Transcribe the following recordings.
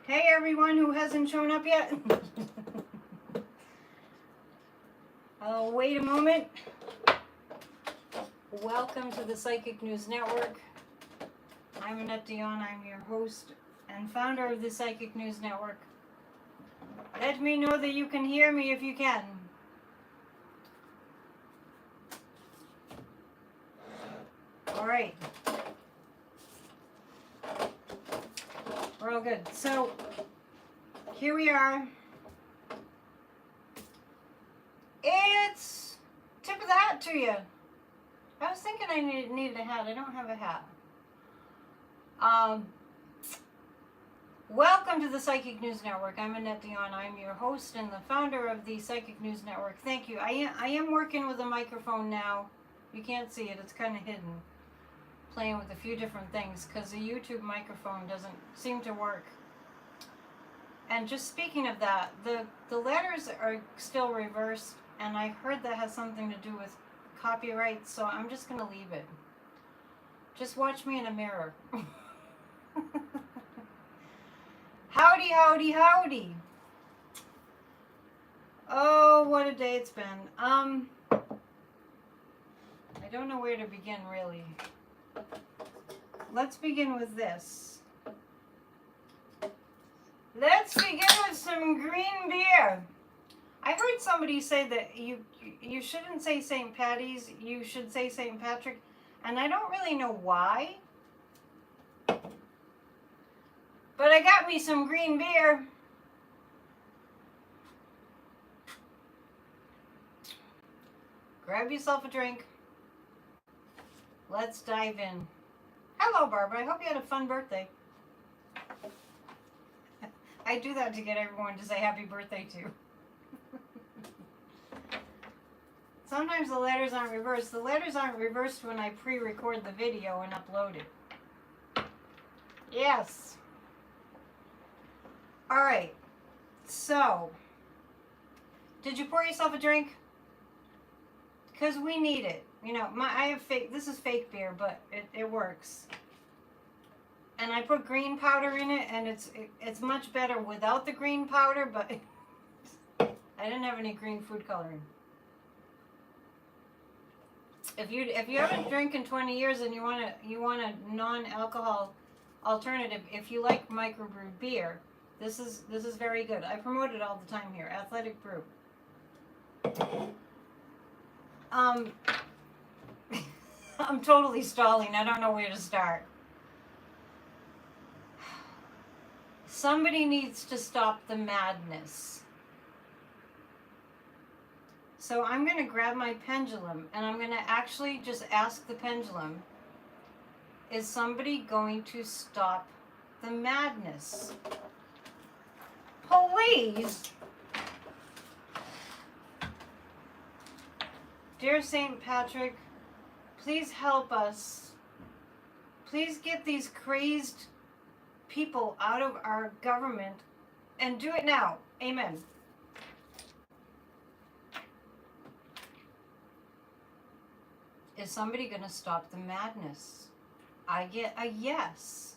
Hey everyone who hasn't shown up yet. Wait a moment. Welcome to the Psychic News Network. I'm Annette Dion. I'm your host and founder of the Psychic News Network. Let me know that you can hear me if you can. All right. We're all good. So, here we are. It's tip of the hat to you. I was thinking I needed a hat. I don't have a hat. Welcome to the Psychic News Network. I'm Annette Dion. I'm your host and the founder of the Psychic News Network. Thank you. I am working with a microphone now. You can't see it. It's kind of hidden. Playing with a few different things because the YouTube microphone doesn't seem to work. And just speaking of that, the letters are still reversed, and I heard that has something to do with copyright, so I'm just going to leave it. Just watch me in a mirror. Howdy, howdy, howdy. Oh, what a day it's been. I don't know where to begin, really. Let's begin with this. Let's begin with some green beer. I heard somebody say that you shouldn't say St. Patty's, you should say St. Patrick, and I don't really know why. But I got me some green beer. Grab yourself a drink. Let's dive in. Hello, Barbara. I hope you had a fun birthday. I do that to get everyone to say happy birthday to. Sometimes the letters aren't reversed. The letters aren't reversed when I pre-record the video and upload it. Yes. All right. So, did you pour yourself a drink? Because we need it. You know, I have fake. This is fake beer, but it works. And I put green powder in it, and it's much better without the green powder. But I didn't have any green food coloring. If you haven't drank in 20 years and you want a non-alcohol alternative, if you like microbrewed beer, this is very good. I promote it all the time here. Athletic Brew. I'm totally stalling. I don't know where to start. Somebody needs to stop the madness. So I'm going to grab my pendulum and I'm going to actually just ask the pendulum, is somebody going to stop the madness? Please. Dear St. Patrick, please help us. Please get these crazed people out of our government and do it now. Amen. Is somebody going to stop the madness? I get a yes.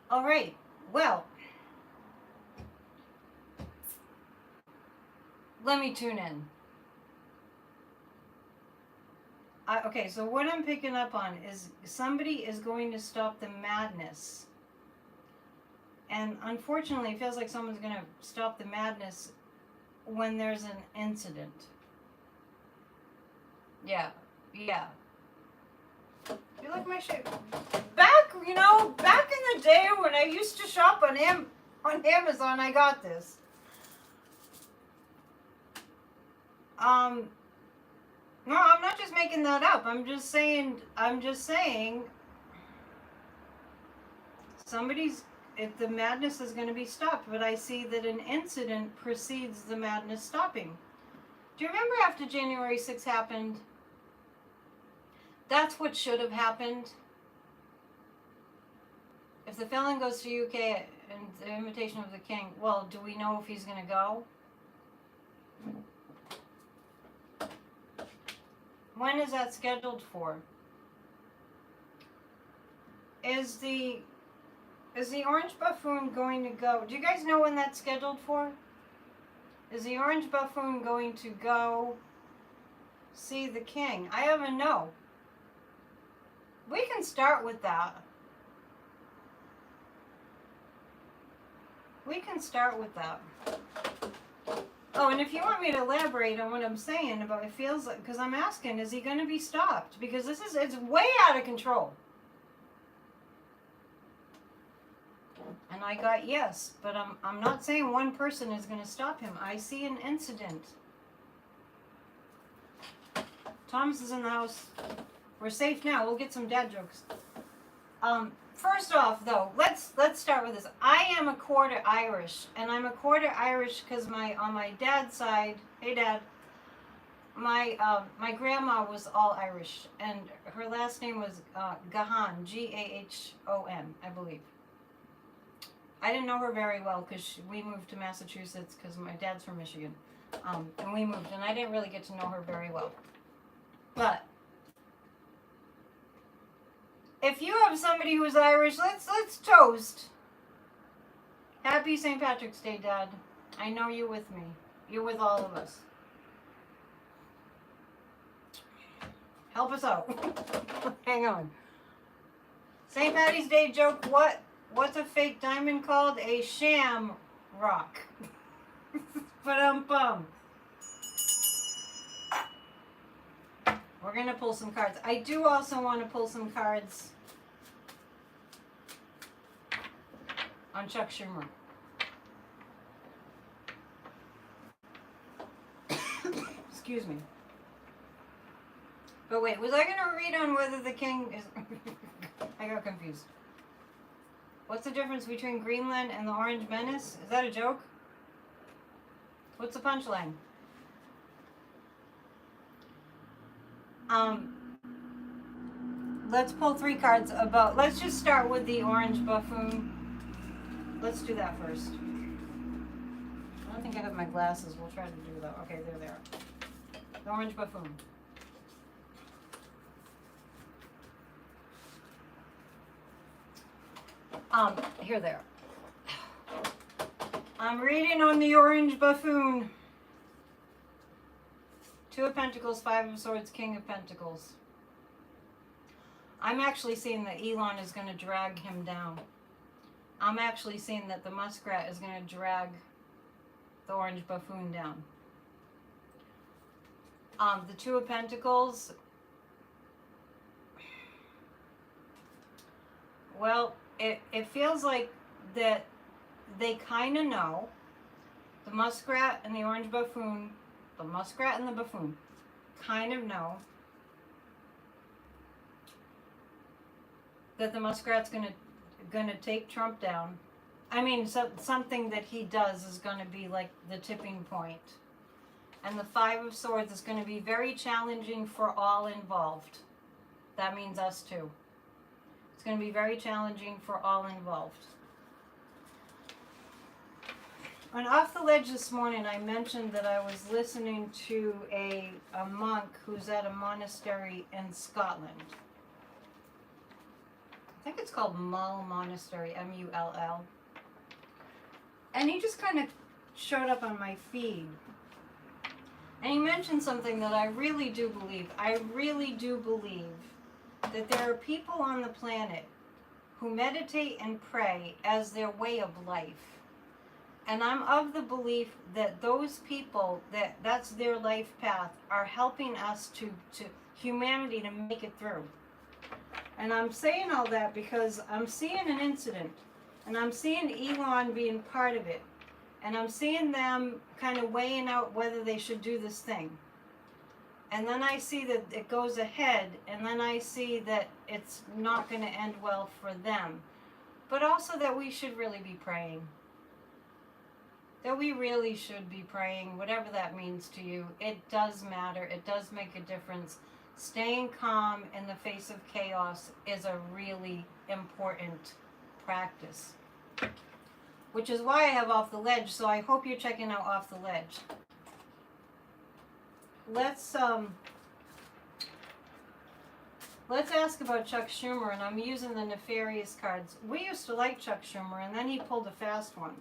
All right. Well, let me tune in. Okay, so what I'm picking up on is somebody is going to stop the madness. And unfortunately, it feels like someone's going to stop the madness when there's an incident. Yeah. You like my shape? Back in the day when I used to shop on Amazon, I got this. No, I'm not just making that up. I'm just saying if the madness is going to be stopped, but I see that an incident precedes the madness stopping. Do you remember after January 6th happened? That's what should have happened. If the felon goes to UK and the invitation of the king, well, do we know if he's going to go? When is that scheduled for? Is the Orange Buffoon going to go? Do you guys know when that's scheduled for? Is the Orange Buffoon going to go see the king? I have a no. We can start with that. We can start with that. Oh, and if you want me to elaborate on what I'm saying about it feels like, because I'm asking, is he going to be stopped? Because it's way out of control. And I got yes, but I'm not saying one person is going to stop him. I see an incident. Thomas is in the house. We're safe now. We'll get some dad jokes. First off, though, let's start with this. I am a quarter Irish, and I'm a quarter Irish because on my dad's side, hey Dad, my grandma was all Irish, and her last name was Gahan, Gahon, I believe. I didn't know her very well because we moved to Massachusetts because my dad's from Michigan, and we moved, and I didn't really get to know her very well. But if you have somebody who's Irish, let's toast. Happy St. Patrick's Day, Dad. I know you're with me. You're with all of us. Help us out. Hang on. St. Patty's Day joke. What's a fake diamond called? A sham rock. Ba-dum-bum. We're going to pull some cards. I do also want to pull some cards on Chuck Schumer. Excuse me. But wait, was I going to read on whether the king is... I got confused. What's the difference between Greenland and the Orange Menace? Is that a joke? What's the punchline? Let's pull 3 cards about... Let's just start with the Orange Buffoon. Let's do that first. I don't think I have my glasses. We'll try to do that. Okay, they're there. The Orange Buffoon. Here they are. I'm reading on the Orange Buffoon. 2 of Pentacles, 5 of Swords, King of Pentacles. I'm actually seeing that Elon is going to drag him down. I'm actually seeing that the muskrat is going to drag the Orange Buffoon down. The 2 of Pentacles. Well, it feels like that they kind of know. The muskrat and the Orange Buffoon, the muskrat and the buffoon, kind of know that the muskrat's gonna take Trump down. I mean, something that he does is gonna be like the tipping point. And the 5 of Swords is gonna be very challenging for all involved. That means us too. It's gonna be very challenging for all involved. On Off the Ledge this morning, I mentioned that I was listening to a monk who's at a monastery in Scotland. I think it's called Mull Monastery, M-U-L-L. And he just kind of showed up on my feed. And he mentioned something that I really do believe. I really do believe that there are people on the planet who meditate and pray as their way of life. And I'm of the belief that those people, that's their life path, are helping us to humanity to make it through. And I'm saying all that because I'm seeing an incident. And I'm seeing Elon being part of it. And I'm seeing them kind of weighing out whether they should do this thing. And then I see that it goes ahead. And then I see that it's not going to end well for them. But also that we should really be praying. That we really should be praying, whatever that means to you. It does matter. It does make a difference. Staying calm in the face of chaos is a really important practice. Which is why I have Off the Ledge, so I hope you're checking out Off the Ledge. Let's ask about Chuck Schumer, and I'm using the nefarious cards. We used to like Chuck Schumer, and then he pulled a fast one.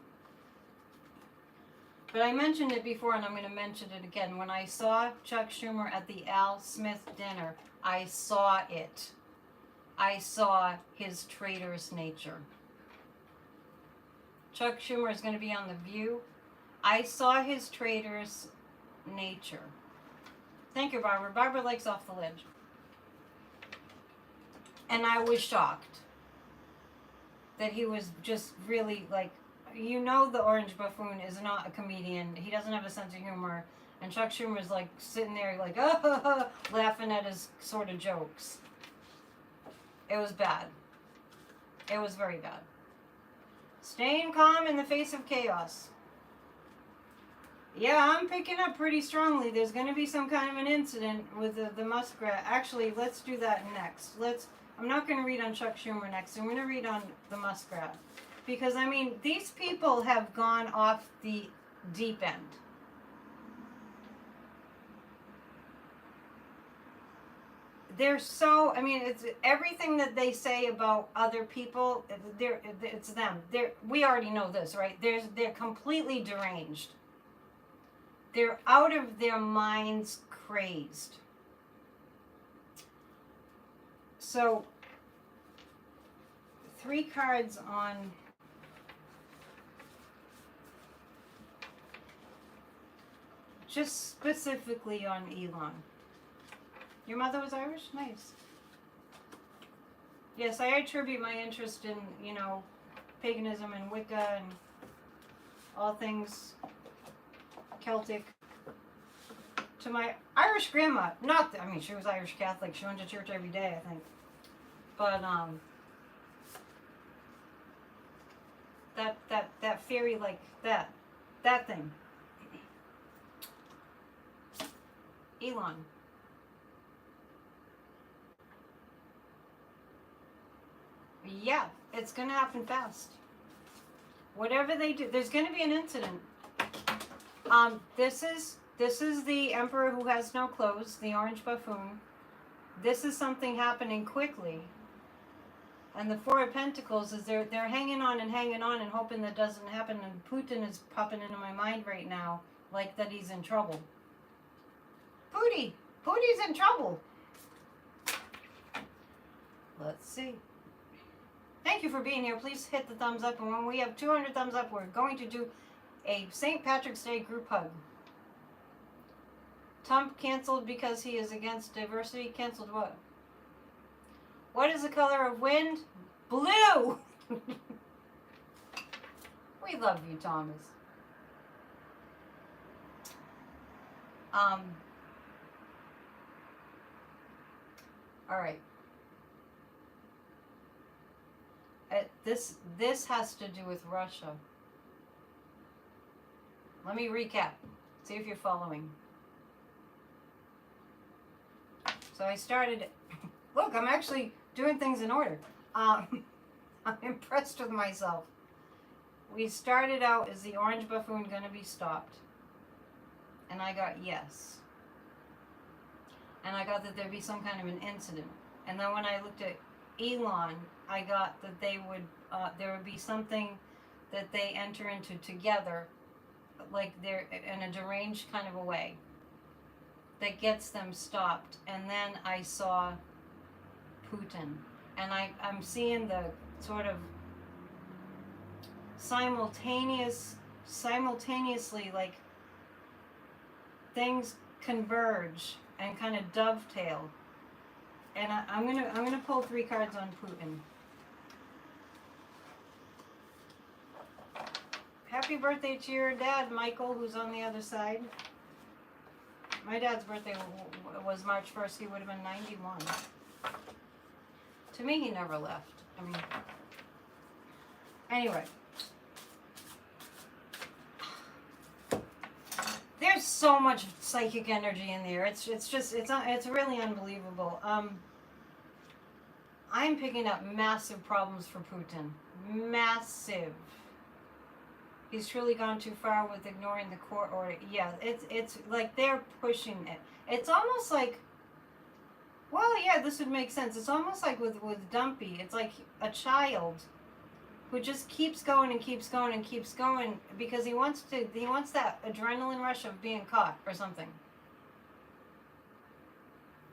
But I mentioned it before, and I'm going to mention it again. When I saw Chuck Schumer at the Al Smith dinner, I saw it. I saw his traitorous nature. Chuck Schumer is going to be on The View. I saw his traitorous nature. Thank you, Barbara. Barbara likes Off the Ledge. And I was shocked that he was just really like, you know, the Orange Buffoon is not a comedian. He doesn't have a sense of humor. And Chuck Schumer's like sitting there like, oh, laughing at his sort of jokes. It was bad. It was very bad. Staying calm in the face of chaos. Yeah, I'm picking up pretty strongly. There's going to be some kind of an incident with the muskrat. Actually, let's do that next. I'm not going to read on Chuck Schumer next. I'm going to read on the muskrat. Because, I mean, these people have gone off the deep end. They're so, I mean, it's everything that they say about other people, it's them. We already know this, right? They're completely deranged. They're out of their minds crazed. So, 3 cards on just specifically on Elon. Your mother was Irish? Nice. Yes, I attribute my interest in, you know, paganism and Wicca and all things Celtic to my Irish grandma. Not, I mean, she was Irish Catholic. She went to church every day, I think. But, that fairy, like, that thing. Elon. Yeah, it's gonna happen fast. Whatever they do, there's gonna be an incident. This is the Emperor who has no clothes, the Orange Buffoon. This is something happening quickly. And the Four of Pentacles is they're hanging on and hoping that doesn't happen. And Putin is popping into my mind right now, like that he's in trouble. Pooty's in trouble. Let's see. Thank you for being here. Please hit the thumbs up. And when we have 200 thumbs up, we're going to do a St. Patrick's Day group hug. Trump canceled because he is against diversity. Canceled what? What is the color of wind? Blue! We love you, Thomas. All right. This has to do with Russia. Let me recap. See if you're following. So I started. Look, I'm actually doing things in order. I'm impressed with myself. We started out, is the Orange Buffoon going to be stopped? And I got yes. And I got that there'd be some kind of an incident. And then when I looked at Elon, I got that they would, there would be something that they enter into together, like they're in a deranged kind of a way, that gets them stopped. And then I saw Putin. And I'm seeing the sort of simultaneously, like, things converge and kind of dovetail. And I'm gonna pull 3 cards on Putin. Happy birthday to your dad, Michael, who's on the other side. My dad's birthday was March 1st. He would have been 91. To me, he never left. I mean, anyway. There's so much psychic energy in there. It's really unbelievable. I'm picking up massive problems for Putin. Massive. He's truly gone too far with ignoring the court order. Yeah, it's like they're pushing it. It's almost like Well, yeah, this would make sense. It's almost like with Dumpy. It's like a child who just keeps going and keeps going and keeps going because he wants that adrenaline rush of being caught or something.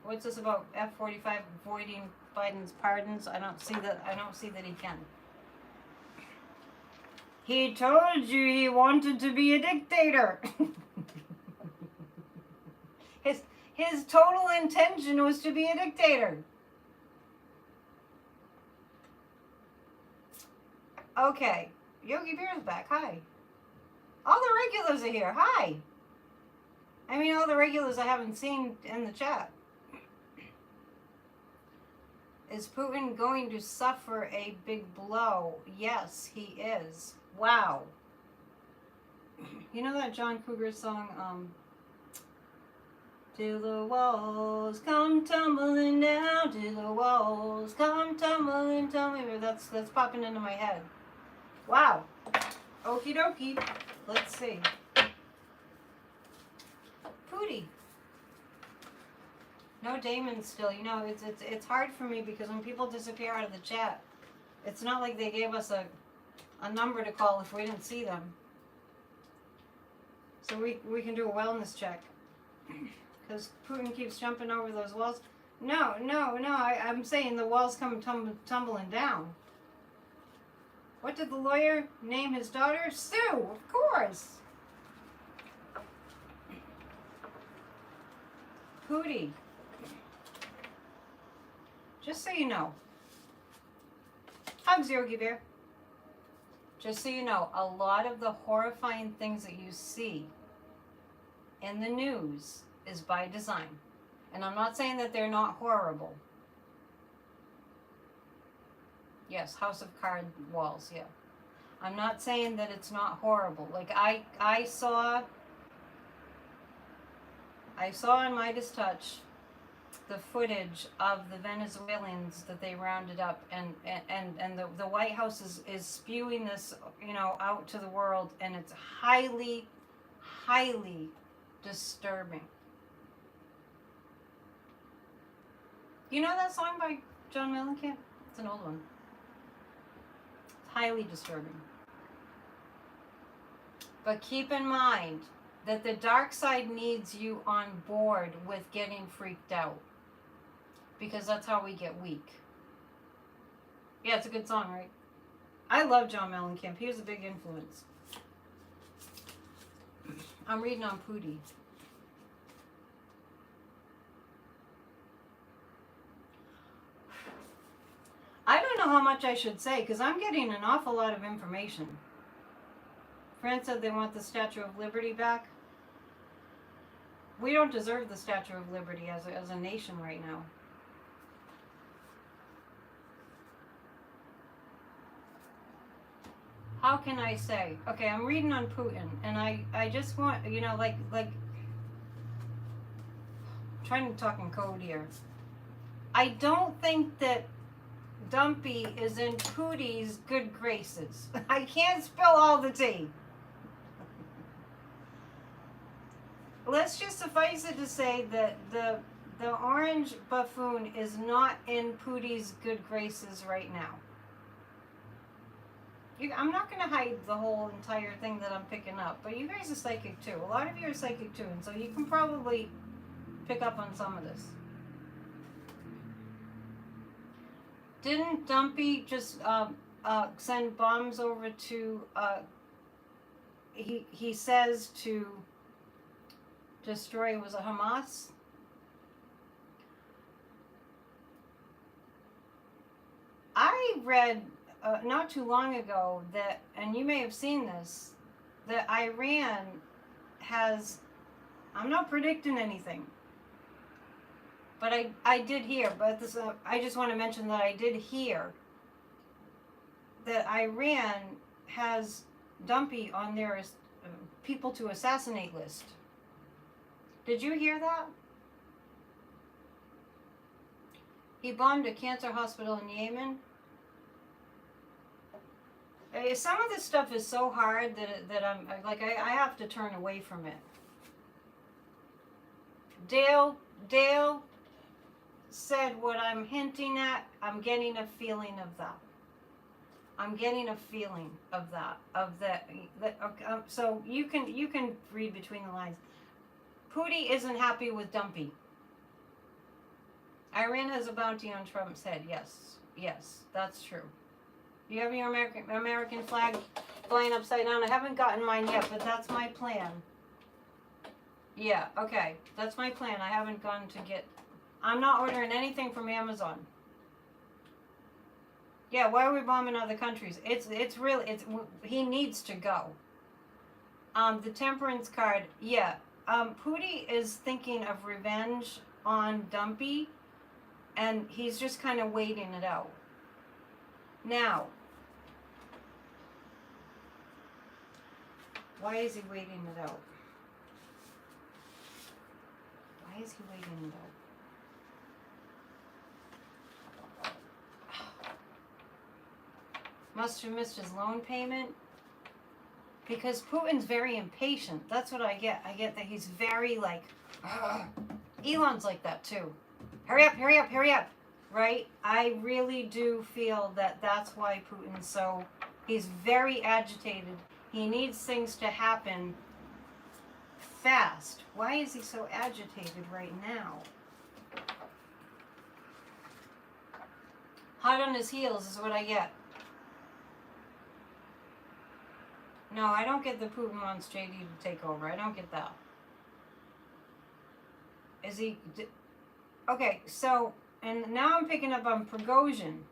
What's this about F-45 avoiding Biden's pardons? I don't see that he can. He told you he wanted to be a dictator. His total intention was to be a dictator. Okay, Yogi Bear's back. Hi. All the regulars are here. Hi. I mean, all the regulars I haven't seen in the chat. Is Putin going to suffer a big blow? Yes, he is. Wow. You know that John Cougar song, till the walls come tumbling down, till the walls come tumbling, that's popping into my head. Wow. Okie dokie. Let's see. Pootie. No Damon still. You know, it's hard for me because when people disappear out of the chat, it's not like they gave us a number to call if we didn't see them. So we can do a wellness check. Because Putin keeps jumping over those walls. No. I'm saying the walls come tumbling down. What did the lawyer name his daughter? Sue, of course. Pootie. Just so you know. Hugs, Yogi Bear. Just so you know, a lot of the horrifying things that you see in the news is by design. And I'm not saying that they're not horrible. Yes, House of Card walls, yeah. I'm not saying that it's not horrible. Like I saw in Midas Touch the footage of the Venezuelans that they rounded up, and the White House is spewing this, you know, out to the world, and it's highly, highly disturbing. You know that song by John Mellencamp? It's an old one. It's highly disturbing. But keep in mind that the dark side needs you on board with getting freaked out. Because that's how we get weak. Yeah, it's a good song, right? I love John Mellencamp. He was a big influence. I'm reading on Pootie. I don't know how much I should say because I'm getting an awful lot of information. France said they want the Statue of Liberty back. We don't deserve the Statue of Liberty as a nation right now. How can I say? Okay, I'm reading on Putin, and I just want, you know, like I'm trying to talk in code here. I don't think that Dumpy is in Pootie's good graces. I can't spill all the tea. Let's just suffice it to say that the orange buffoon is not in Pootie's good graces right now. I'm not going to hide the whole entire thing that I'm picking up, but you guys are psychic too. A lot of you are psychic too, and so you can probably pick up on some of this. Didn't Dumpy just send bombs over to, he says to destroy, was it Hamas? I read not too long ago that, and you may have seen this, that Iran has, I'm not predicting anything, but I did hear, but this, I just want to mention that I did hear that Iran has Dumpy on their people to assassinate list. Did you hear that? He bombed a cancer hospital in Yemen. Some of this stuff is so hard that I'm like I have to turn away from it. Dale, said what I'm hinting at, I'm getting a feeling of that. I'm getting a feeling of that. So you can read between the lines. Putin isn't happy with Dumpy. Iran has a bounty on Trump's head. Yes, that's true. You have your American flag flying upside down. I haven't gotten mine yet, but that's my plan. Yeah, okay. That's my plan. I haven't gone to get... I'm not ordering anything from Amazon. Yeah, why are we bombing other countries? He needs to go. The temperance card, yeah. Putin is thinking of revenge on Dumpy, and he's just kind of waiting it out. Now, why is he waiting it out? Why is he waiting it out? Must have missed his loan payment. Because Putin's very impatient. That's what I get. I get that he's very like... Elon's like that too. Hurry up, hurry up, hurry up. Right? I really do feel that that's why Putin's so... He's very agitated. He needs things to happen fast. Why is he so agitated right now? Hot on his heels is what I get. No, I don't get the Putin wants JD to take over. I don't get that. Is he... Okay, so... And now I'm picking up on Prigozhin,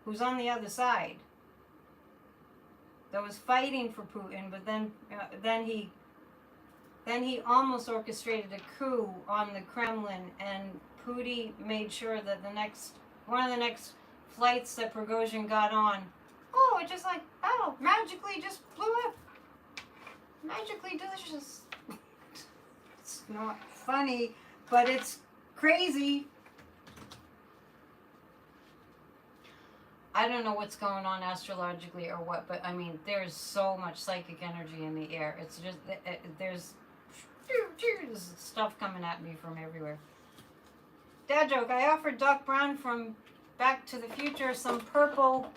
who's on the other side. That was fighting for Putin, but then he almost orchestrated a coup on the Kremlin, and Putin made sure that one of the next flights that Prigozhin got on, it just like, magically just blew up. Magically delicious. It's not funny, but it's crazy. I don't know what's going on astrologically or what, but I mean, there's so much psychic energy in the air. It's just, there's stuff coming at me from everywhere. Dad joke, I offered Doc Brown from Back to the Future some purple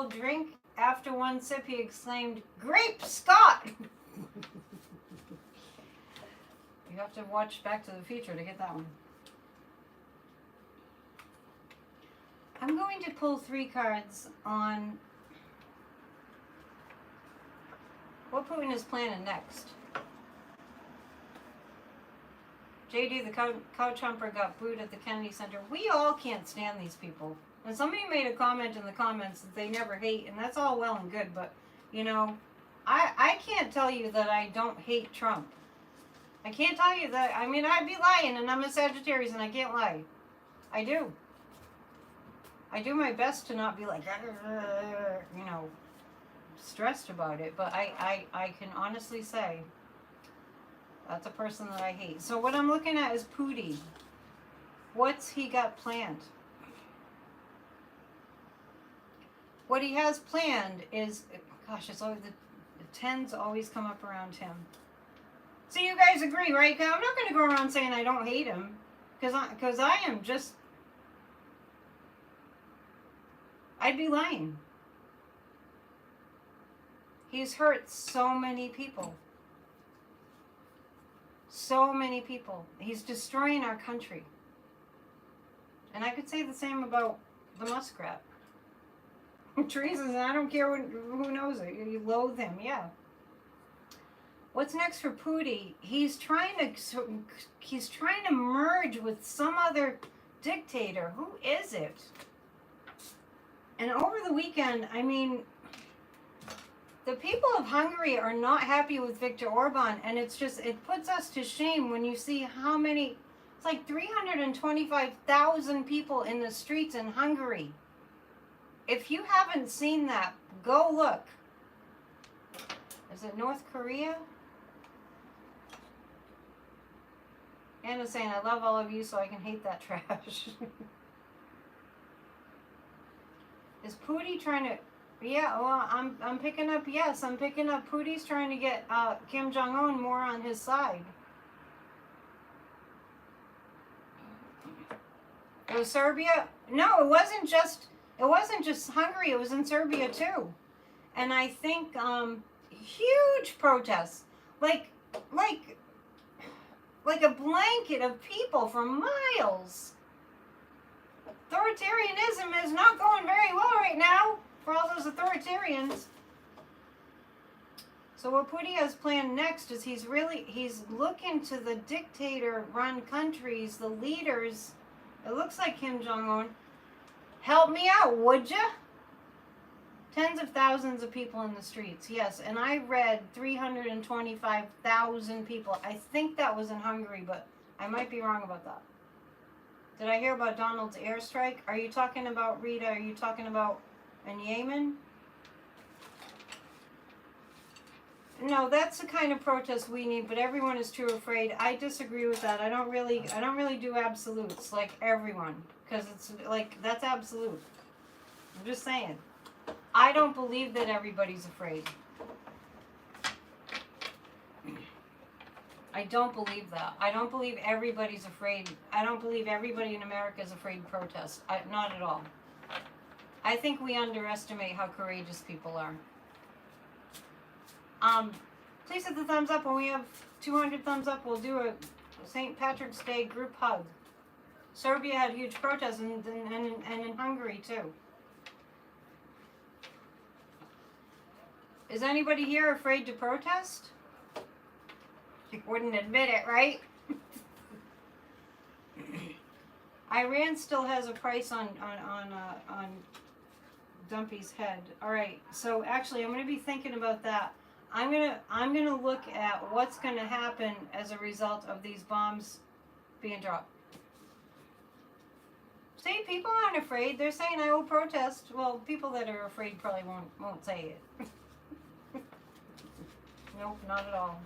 drink. After one sip, he exclaimed, "Grape Scott!" You have to watch Back to the Future to get that one. I'm going to pull 3 cards on what Putin is planning next. JD, the couch humper, got booed at the Kennedy Center. We all can't stand these people. And somebody made a comment in the comments that they never hate, and that's all well and good, but, you know, I can't tell you that I don't hate Trump. I can't tell you that. I mean, I'd be lying, and I'm a Sagittarius, and I can't lie. I do. I do my best to not be like, you know, stressed about it, but I can honestly say that's a person that I hate. So what I'm looking at is Putin. What's he got planned? What he has planned is, gosh, it's always the 10s always come up around him. So you guys agree, right? I'm not going to go around saying I don't hate him, because I am just, I'd be lying. He's hurt so many people. So many people. He's destroying our country. And I could say the same about the muskrat. Teresa says, I don't care who knows it. You loathe him, yeah. What's next for Putin? He's trying to merge with some other dictator. Who is it? And over the weekend, I mean, the people of Hungary are not happy with Viktor Orban, and it puts us to shame when you see how many, it's like 325,000 people in the streets in Hungary. If you haven't seen that, go look. Is it North Korea? Anna's saying, I love all of you so I can hate that trash. Is Putin trying to... Yeah, well, I'm picking up, yes, I'm picking up Putin's trying to get Kim Jong-un more on his side. It was Serbia. No, it wasn't just Hungary. It was in Serbia too. And I think huge protests, like a blanket of people for miles. Authoritarianism is not going very well right now for all those authoritarians. So what Putin has planned next is he's looking to the dictator-run countries, the leaders. It looks like Kim Jong-un. Help me out, would ya? Tens of thousands of people in the streets, yes. And I read 325,000 people. I think that was in Hungary, but I might be wrong about that. Did I hear about Donald's airstrike? Are you talking about, Rita, are you talking about in Yemen? No, that's the kind of protest we need, but everyone is too afraid. I disagree with that. I don't really do absolutes like everyone, because it's like that's absolute. I'm just saying. I don't believe that everybody's afraid. I don't believe that. I don't believe everybody's afraid. I don't believe everybody in America is afraid to protest. Not at all. I think we underestimate how courageous people are. Please hit the thumbs up. When we have 200 thumbs up, we'll do a St. Patrick's Day group hug. Serbia had huge protests, and in Hungary too. Is anybody here afraid to protest? You wouldn't admit it, right? Iran still has a price on Dumpy's head. All right, so actually, I'm going to be thinking about that. I'm gonna look at what's going to happen as a result of these bombs being dropped. See, people aren't afraid. They're saying I will protest. Well, people that are afraid probably won't say it. Nope, not at all.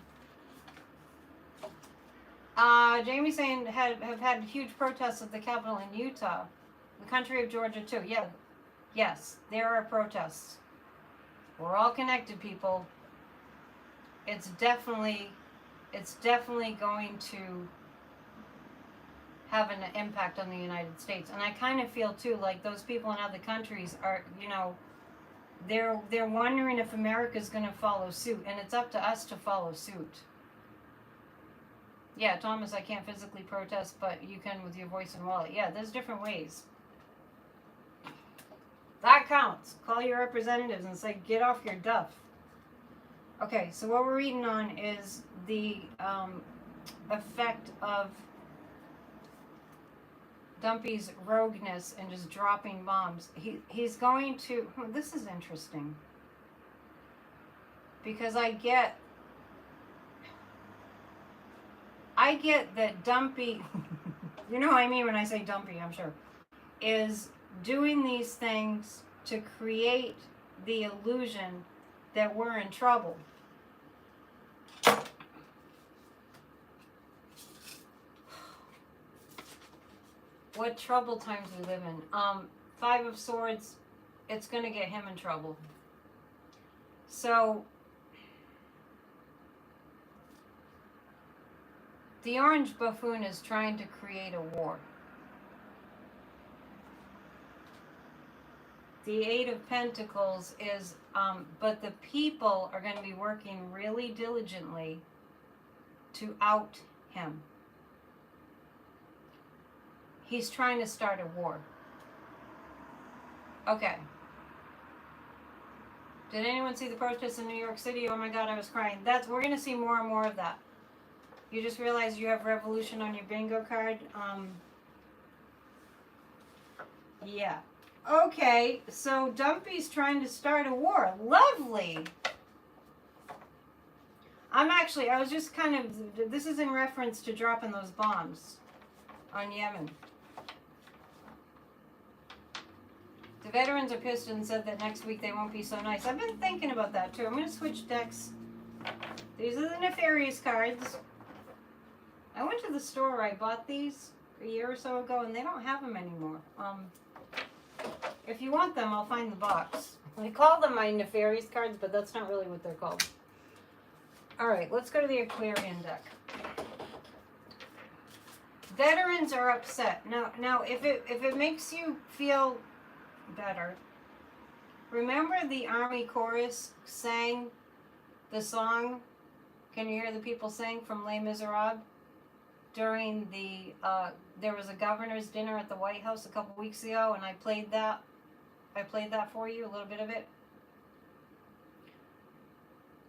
Jamie's saying have had huge protests at the Capitol in Utah, the country of Georgia too. Yeah, yes, there are protests. We're all connected, people. It's definitely going to have an impact on the United States, and I kind of feel too like those people in other countries are, they're wondering if America's going to follow suit, and it's up to us to follow suit. Yeah, Thomas, I can't physically protest, but you can with your voice and wallet. Yeah, there's different ways. That counts. Call your representatives and say, get off your duff. Okay, so what we're reading on is the effect of Dumpy's rogueness and just dropping bombs. He's going to... This is interesting. Because I get that Dumpy, you know what I mean when I say Dumpy, I'm sure, is doing these things to create the illusion that we're in trouble. What troubled times we live in. Five of Swords, it's going to get him in trouble. So, the orange buffoon is trying to create a war. The Eight of Pentacles is, but the people are going to be working really diligently to out him. He's trying to start a war. Okay. Did anyone see the protests in New York City? Oh my God, I was crying. We're going to see more and more of that. You just realized you have revolution on your bingo card? Yeah. Okay, so Dumpy's trying to start a war. Lovely. I was just kind of, this is in reference to dropping those bombs on Yemen. The veterans are pissed and said that next week they won't be so nice. I've been thinking about that too. I'm going to switch decks. These are the nefarious cards. I went to the store, I bought these a year or so ago, and they don't have them anymore. If you want them, I'll find the box. I call them my nefarious cards, but that's not really what they're called. All right, let's go to the Aquarian deck. veterans are upset. Now, if it makes you feel better, remember the Army chorus sang the song, can you hear the people sing from Les Miserables? During the, there was a governor's dinner at the White House a couple weeks ago, and I played that for you, a little bit of it.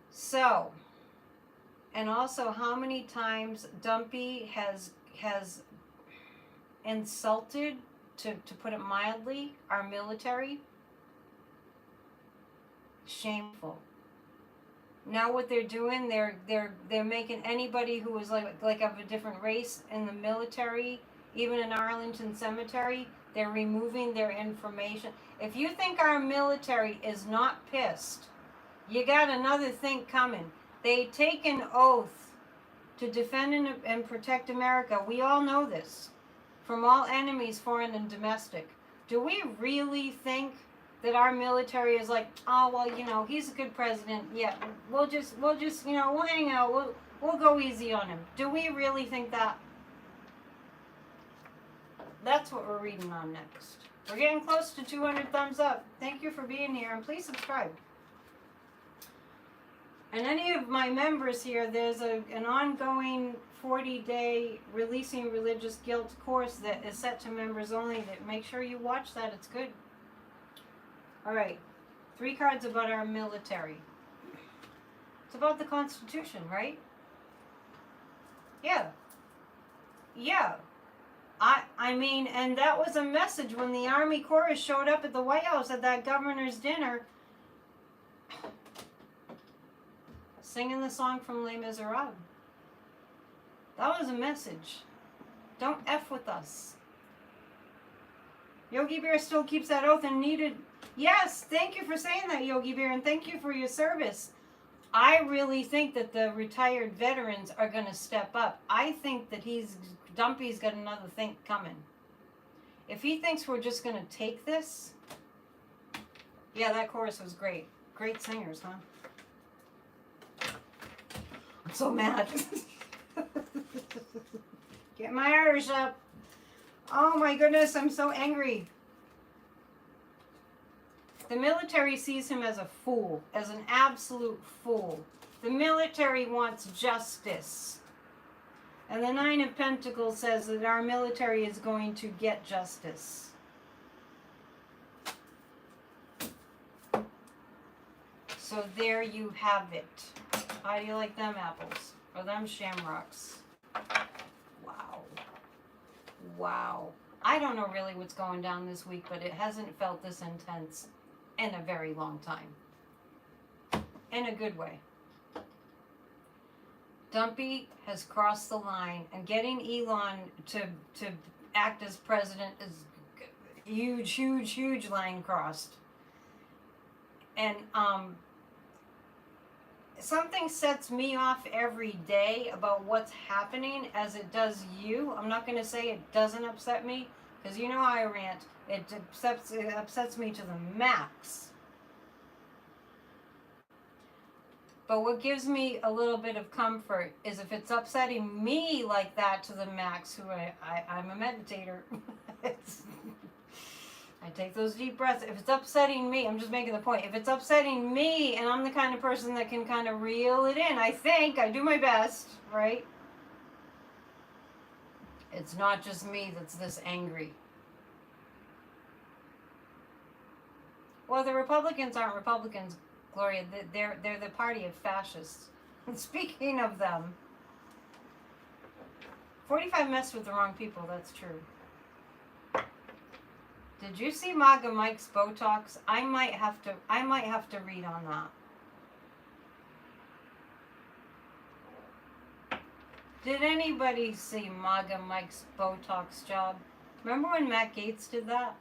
So, and also how many times Dumpy has insulted, to put it mildly, our military. Shameful. Now what they're doing, they're making anybody who is like of a different race in the military, even in Arlington Cemetery, they're removing their information. If you think our military is not pissed, you got another thing coming. They take an oath to defend and protect America. We all know this. From all enemies, foreign and domestic. Do we really think that our military is like, oh, well, you know, he's a good president. Yeah, we'll just, you know, we'll hang out. We'll go easy on him. Do we really think that? That's what we're reading on next. We're getting close to 200 thumbs up. Thank you for being here, and please subscribe. And any of my members here, there's an ongoing 40-day Releasing Religious Guilt course that is set to members only. That make sure you watch that. It's good. All right, 3 cards about our military. It's about the Constitution, right? Yeah. Yeah. I mean, and that was a message when the Army chorus showed up at the White House at that governor's dinner, singing the song from Les Miserables. That was a message. Don't F with us. Yogi Bear still keeps that oath and needed. Yes, thank you for saying that, Yogi Bear, and thank you for your service. I really think that the retired veterans are going to step up. I think that Dumpy's got another thing coming. If he thinks we're just going to take this, yeah, that chorus was great. Great singers, huh? I'm so mad. Get my Irish up. Oh my goodness, I'm so angry. The military sees him as a fool, as an absolute fool. The military wants justice. And the Nine of Pentacles says that our military is going to get justice. So there you have it. How do you like them apples? Or them shamrocks? Wow. Wow. I don't know really what's going down this week, but it hasn't felt this intense in a very long time. In a good way. Dumpy has crossed the line, and getting Elon to act as president is huge, huge, huge line crossed. And something sets me off every day about what's happening as it does you. I'm not going to say it doesn't upset me, because you know how I rant. It upsets me to the max. But what gives me a little bit of comfort is if it's upsetting me like that to the max, who I'm a meditator. I take those deep breaths. If it's upsetting me, I'm just making the point. If it's upsetting me and I'm the kind of person that can kind of reel it in, I think, I do my best, right? It's not just me that's this angry. Well, the Republicans aren't Republicans, Gloria. They're the party of fascists. And speaking of them, 45 messed with the wrong people, that's true. Did you see MAGA Mike's Botox? I might have to read on that. Did anybody see MAGA Mike's Botox job? Remember when Matt Gaetz did that?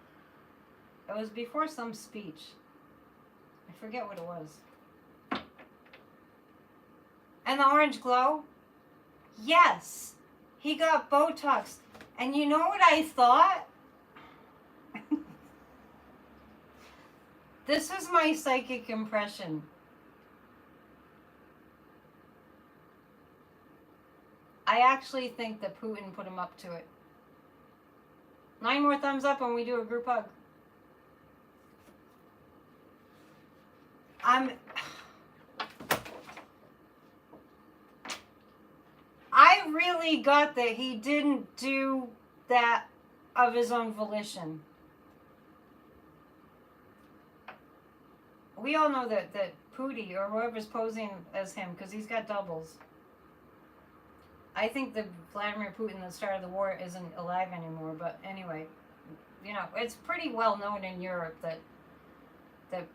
It was before some speech. I forget what it was. And the orange glow? Yes! He got Botox. And you know what I thought? This is my psychic impression. I actually think that Putin put him up to it. 9 more thumbs up and we do a group hug. I really got that he didn't do that of his own volition. We all know that Putin or whoever's posing as him, because he's got doubles. I think the Vladimir Putin that started the war isn't alive anymore, but anyway, you know, it's pretty well known in Europe that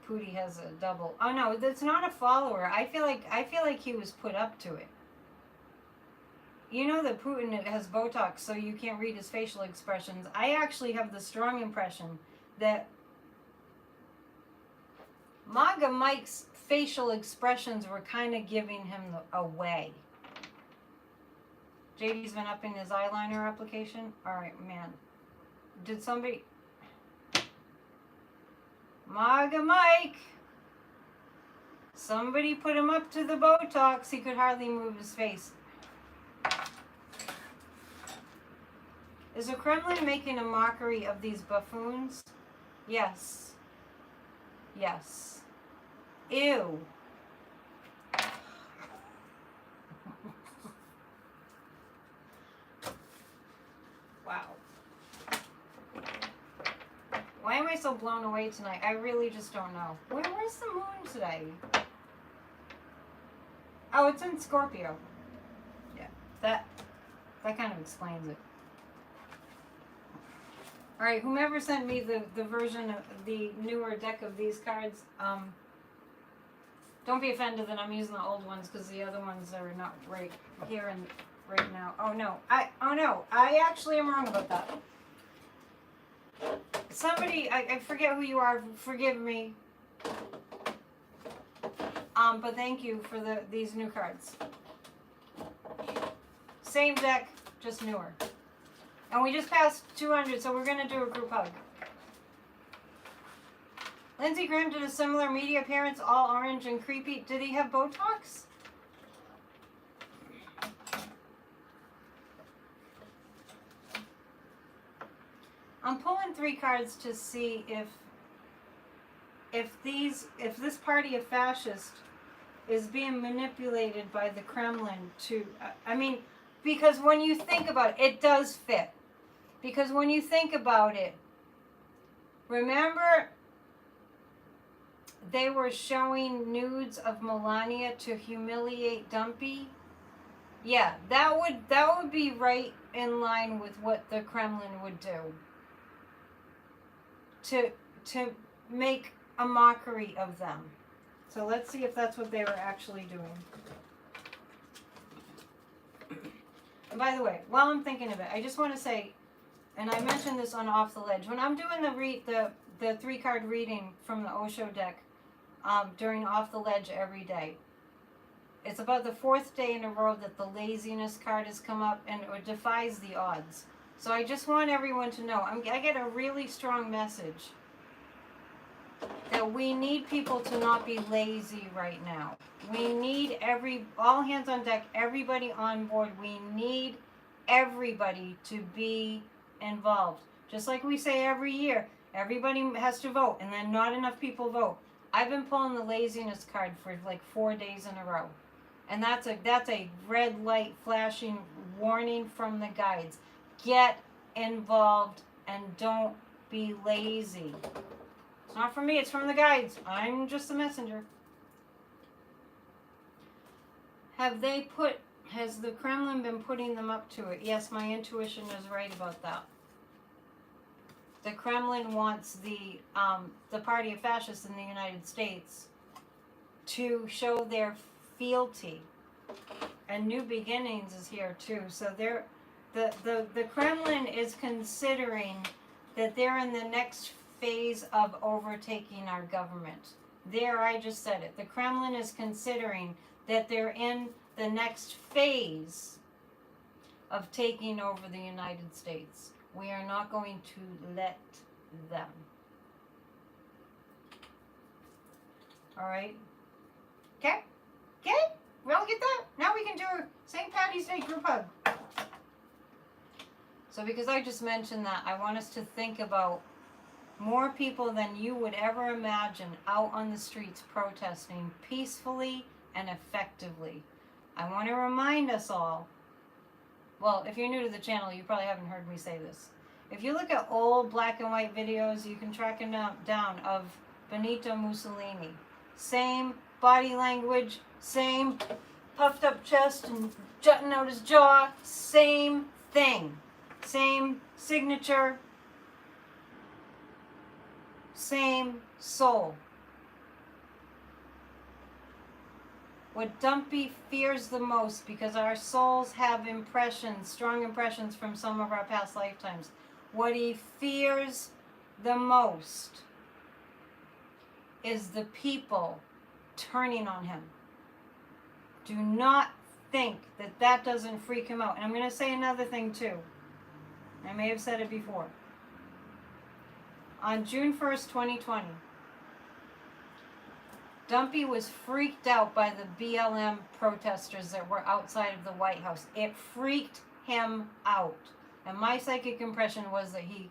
Putin has a double. Oh no, that's not a follower. I feel like he was put up to it. You know that Putin has Botox, so you can't read his facial expressions. I actually have the strong impression that MAGA Mike's facial expressions were kind of giving him away. JD's been upping his eyeliner application. Alright, man. Did somebody... MAGA Mike! Somebody put him up to the Botox. He could hardly move his face. Is the Kremlin making a mockery of these buffoons? Yes. Yes. Ew. Wow. Why am I so blown away tonight? I really just don't know. Where's the moon today? Oh, it's in Scorpio. Yeah, that kind of explains it. Alright, whomever sent me the version of the newer deck of these cards, don't be offended that I'm using the old ones because the other ones are not right here and right now. Oh no, I actually am wrong about that. Somebody, I forget who you are, forgive me. But thank you for these new cards. Same deck, just newer. And we just passed 200, so we're going to do a group hug. Lindsey Graham did a similar media appearance, all orange and creepy. Did he have Botox? I'm pulling 3 cards to see if this party of fascists is being manipulated by the Kremlin to, I mean, because when you think about it, it does fit. Because when you think about it, remember they were showing nudes of Melania to humiliate Dumpy? Yeah, that would be right in line with what the Kremlin would do. To make a mockery of them. So let's see if that's what they were actually doing. And by the way, while I'm thinking of it, I just want to say, and I mentioned this on Off the Ledge, when I'm doing the 3-card reading from the Osho deck during Off the Ledge every day, it's about the 4th day in a row that the laziness card has come up and it defies the odds. So I just want everyone to know, I get a really strong message that we need people to not be lazy right now. We need all hands on deck, everybody on board. We need everybody to be involved. Just like we say every year, everybody has to vote, and then not enough people vote. I've been pulling the laziness card for like 4 days in a row. And that's a red light flashing warning from the guides. Get involved and don't be lazy. It's not from me, it's from the guides. I'm just a messenger. Has the Kremlin been putting them up to it? Yes, my intuition is right about that. The Kremlin wants the party of fascists in the United States to show their fealty. And New Beginnings is here too. So the Kremlin is considering that they're in the next phase of overtaking our government. I just said it. The Kremlin is considering that they're in the next phase of taking over the United States. We are not going to let them. All right? Okay? Okay? We all get that? Now we can do a St. Patty's Day group hug. So because I just mentioned that, I want us to think about more people than you would ever imagine out on the streets protesting peacefully and effectively. I want to remind us all, well, if you're new to the channel, you probably haven't heard me say this. If you look at old black and white videos, you can track them down of Benito Mussolini. Same body language, same puffed up chest and jutting out his jaw, same thing. Same signature, same soul. What Dumpy fears the most, because our souls have impressions, strong impressions from some of our past lifetimes. What he fears the most is the people turning on him. Do not think that that doesn't freak him out. And I'm going to say another thing too. I may have said it before. On June 1st, 2020, Dumpy was freaked out by the BLM protesters that were outside of the White House. It freaked him out. And my psychic impression was that he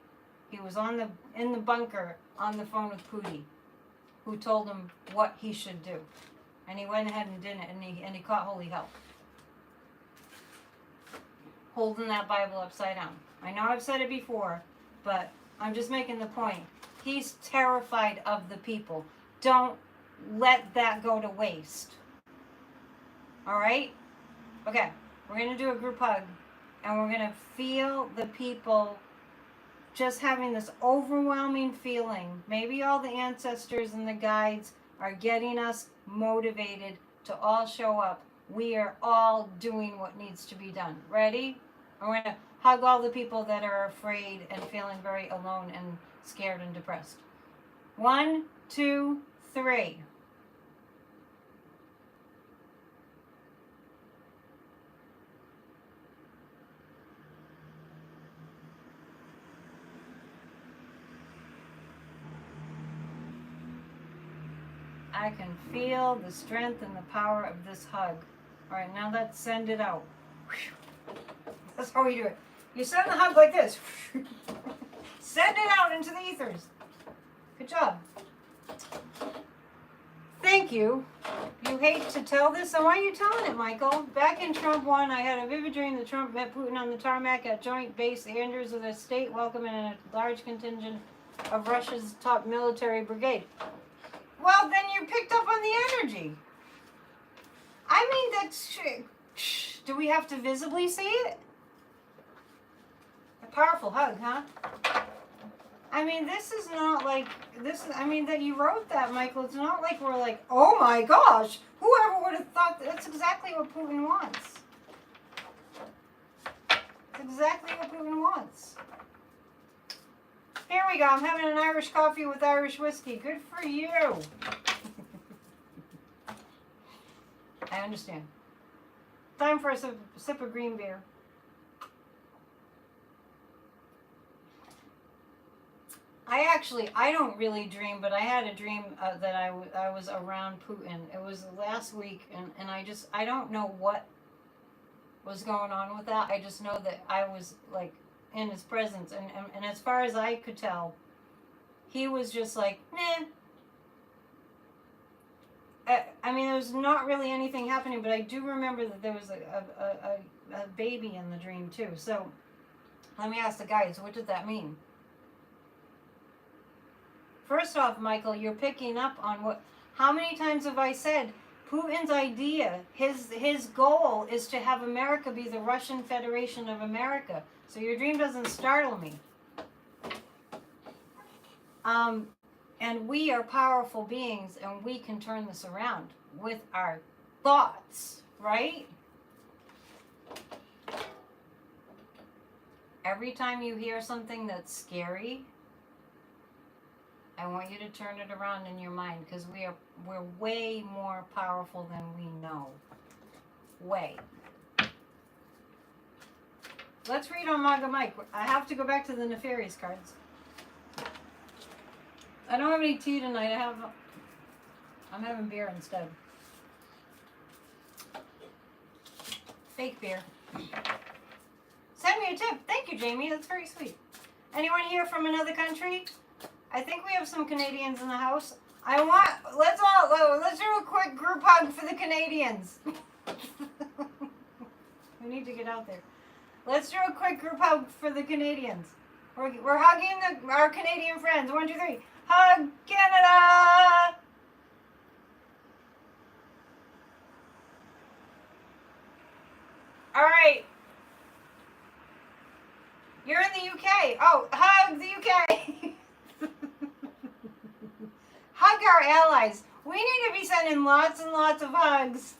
was in the bunker on the phone with Putin, who told him what he should do. And he went ahead and did it, and he caught holy hell. Holding that Bible upside down. I know I've said it before, but I'm just making the point. He's terrified of the people. Don't let that go to waste. All right? Okay, we're going to do a group hug, and we're going to feel the people just having this overwhelming feeling. Maybe all the ancestors and the guides are getting us motivated to all show up. We are all doing what needs to be done. Ready? And we're going to hug all the people that are afraid and feeling very alone and scared and depressed. 1, 2, 3. I can feel the strength and the power of this hug. All right, now let's send it out. That's how we do it. You send the hug like this. Send it out into the ethers. Good job. Thank you. You hate to tell this, so why are you telling it, Michael? Back in Trump 1, I had a vivid dream that Trump met Putin on the tarmac at Joint Base Andrews with a state welcoming a large contingent of Russia's top military brigade. Well, then you picked up on the energy. I mean, that's... Do we have to visibly see it? A powerful hug, huh? I mean, this is not like... I mean, that you wrote that, Michael. It's not like we're like, oh my gosh, whoever would have thought that? That's exactly what Putin wants. It's exactly what Putin wants. Here we go. I'm having an Irish coffee with Irish whiskey. Good for you. I understand. Time for a sip of green beer. I don't really dream, but I had a dream that I was around Putin. It was last week, and I don't know what was going on with that. I just know that I was like in his presence, and as far as I could tell, he was just like, nah. I mean, there was not really anything happening, but I do remember that there was a baby in the dream too. So let me ask the guys, what did that mean? First off, Michael, you're picking up on what, how many times have I said Putin's idea, his goal is to have America be the Russian Federation of America. So your dream doesn't startle me. And we are powerful beings, and we can turn this around with our thoughts, right? Every time you hear something that's scary, I want you to turn it around in your mind, because we're way more powerful than we know. Way. Let's read on Maga Mike. I have to go back to the nefarious cards. I don't have any tea tonight. I'm having beer instead. Fake beer. Send me a tip. Thank you, Jamie. That's very sweet. Anyone here from another country? I think we have some Canadians in the house. Let's do a quick group hug for the Canadians. We need to get out there. Let's do a quick group hug for the Canadians. We're hugging our Canadian friends. 1, 2, 3. Hug Canada! All right. You're in the UK. Oh, hug the UK. Hug our allies. We need to be sending lots and lots of hugs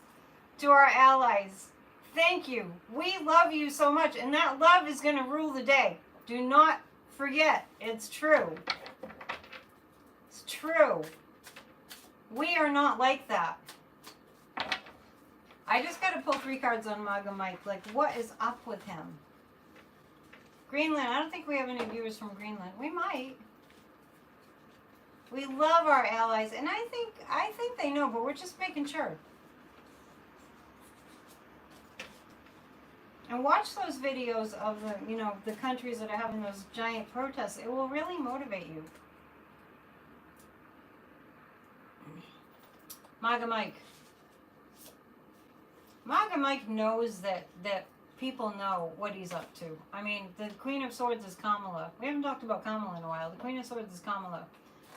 to our allies. Thank you. We love you so much. And that love is going to rule the day. Do not forget. It's true. It's true. We are not like that. I just got to pull 3 cards on MAGA Mike. Like, what is up with him? Greenland. I don't think we have any viewers from Greenland. We might. We love our allies, and I think they know, but we're just making sure. And watch those videos of the countries that are having those giant protests. It will really motivate you. MAGA Mike. MAGA Mike knows that people know what he's up to. I mean, the Queen of Swords is Kamala. We haven't talked about Kamala in a while. The Queen of Swords is Kamala.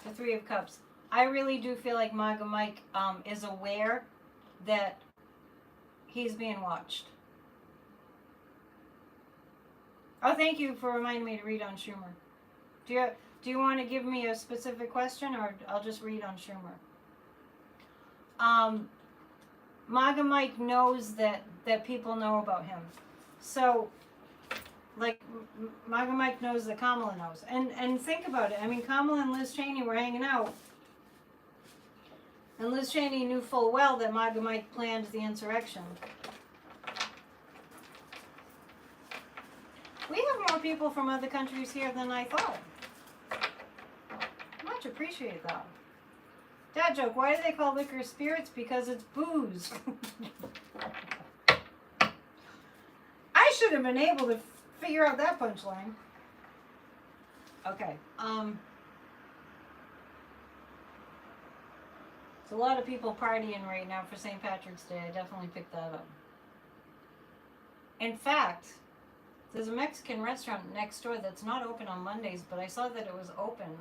The 3 of Cups. I really do feel like MAGA Mike is aware that he's being watched. Oh, thank you for reminding me to read on Schumer. Do you want to give me a specific question, or I'll just read on Schumer? MAGA Mike knows that people know about him. So, like, MAGA Mike knows that Kamala knows. And think about it. I mean, Kamala and Liz Cheney were hanging out. And Liz Cheney knew full well that MAGA Mike planned the insurrection. We have more people from other countries here than I thought. Much appreciate that. Dad joke, why do they call liquor spirits? Because it's booze. I should have been able to figure out that punchline. Okay. There's a lot of people partying right now for St. Patrick's Day. I definitely picked that up. In fact, there's a Mexican restaurant next door that's not open on Mondays, but I saw that it was open.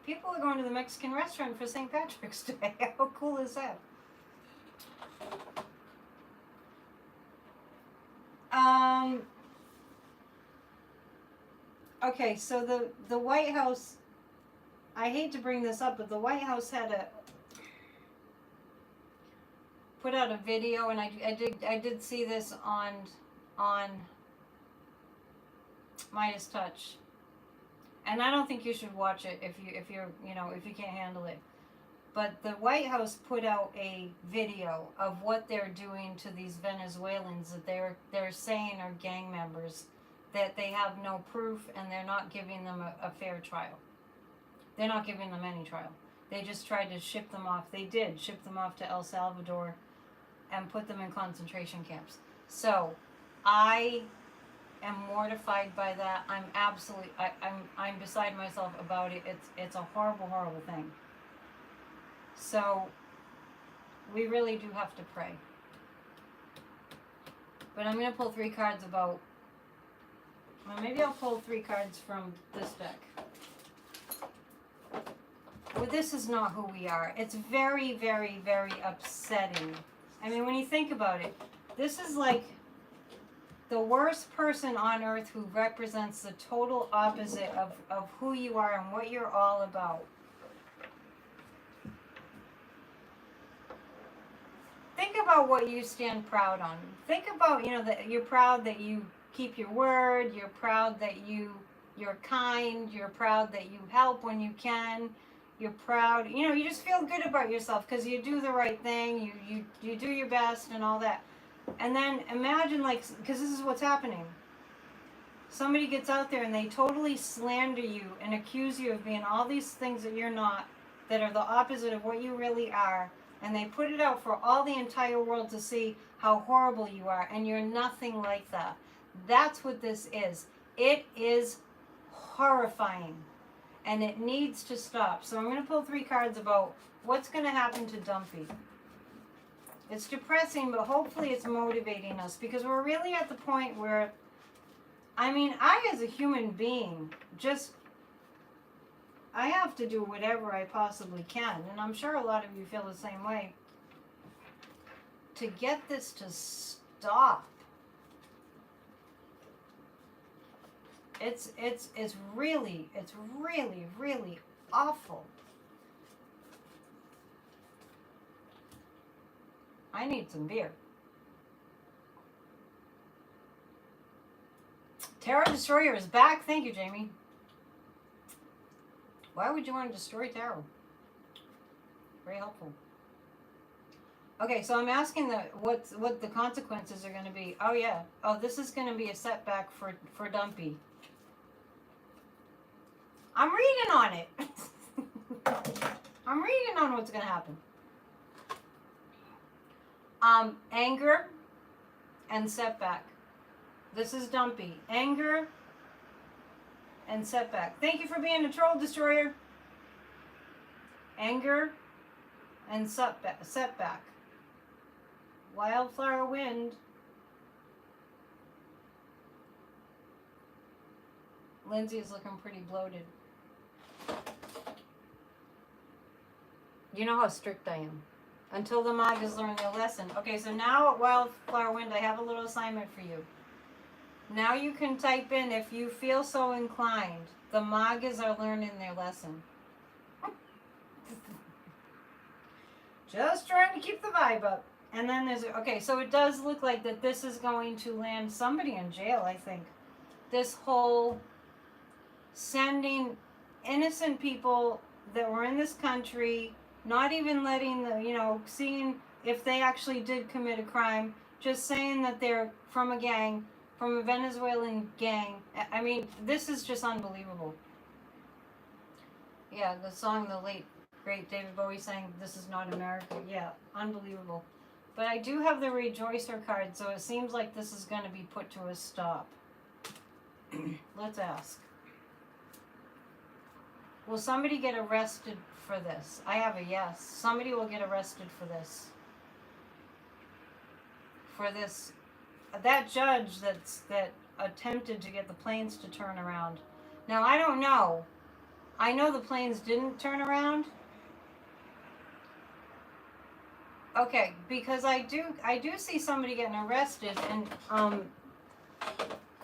People are going to the Mexican restaurant for St. Patrick's Day. How cool is that? Okay, so the White House, I hate to bring this up, but the White House had put out a video, and I did see this on Midas Touch. And I don't think you should watch it if you can't handle it. But the White House put out a video of what they're doing to these Venezuelans that they're saying are gang members, that they have no proof, and they're not giving them a fair trial. They're not giving them any trial. They just tried to ship them off. They did ship them off to El Salvador and put them in concentration camps. So I am mortified by that. I'm beside myself about it. It's a horrible, horrible thing. So we really do have to pray. But I'm going to pull 3 cards about, well, maybe I'll pull 3 cards from this deck. Well, this is not who we are. It's very, very, very upsetting. I mean, when you think about it, this is like the worst person on earth who represents the total opposite of who you are and what you're all about. Think about what you stand proud on. Think about, that you're proud that you keep your word. You're proud that you're kind. You're proud that you help when you can. You're proud. You just feel good about yourself because you do the right thing. You do your best and all that. And then imagine, because this is what's happening. Somebody gets out there and they totally slander you and accuse you of being all these things that you're not, that are the opposite of what you really are. And they put it out for all the entire world to see how horrible you are. And you're nothing like that. That's what this is. It is horrifying. And it needs to stop. So I'm going to pull 3 cards about what's going to happen to Dumpy. It's depressing, but hopefully it's motivating us, because we're really at the point where, I mean, I as a human being, I have to do whatever I possibly can, and I'm sure a lot of you feel the same way, to get this to stop. It's really awful. I need some beer. Tarot Destroyer is back. Thank you, Jamie. Why would you want to destroy tarot? Very helpful. Okay, so I'm asking what the consequences are going to be. Oh yeah. Oh, this is going to be a setback for Dumpy. I'm reading on it. I'm reading on what's going to happen. Anger and setback. This is Dumpy. Anger and setback. Thank you for being a troll destroyer. Anger and setback. Wildflower wind. Lindsay is looking pretty bloated. You know how strict I am. Until the Magas learn their lesson. Okay, so now at Wildflower Wind, I have a little assignment for you. Now you can type in, if you feel so inclined, the Magas are learning their lesson. Just trying to keep the vibe up. And then there's, okay, so it does look like that this is going to land somebody in jail, I think. This whole sending innocent people that were in this country, not even letting the, seeing if they actually did commit a crime, just saying that they're from a gang, from a Venezuelan gang. I mean, this is just unbelievable. Yeah, the song the late, great David Bowie sang, "This is not America." Yeah, unbelievable. But I do have the Rejoicer card, so it seems like this is going to be put to a stop. Let's ask. Will somebody get arrested for this? I have a yes. Somebody will get arrested for this. For this. That judge that attempted to get the planes to turn around. Now, I don't know. I know the planes didn't turn around. Okay, because I do see somebody getting arrested, and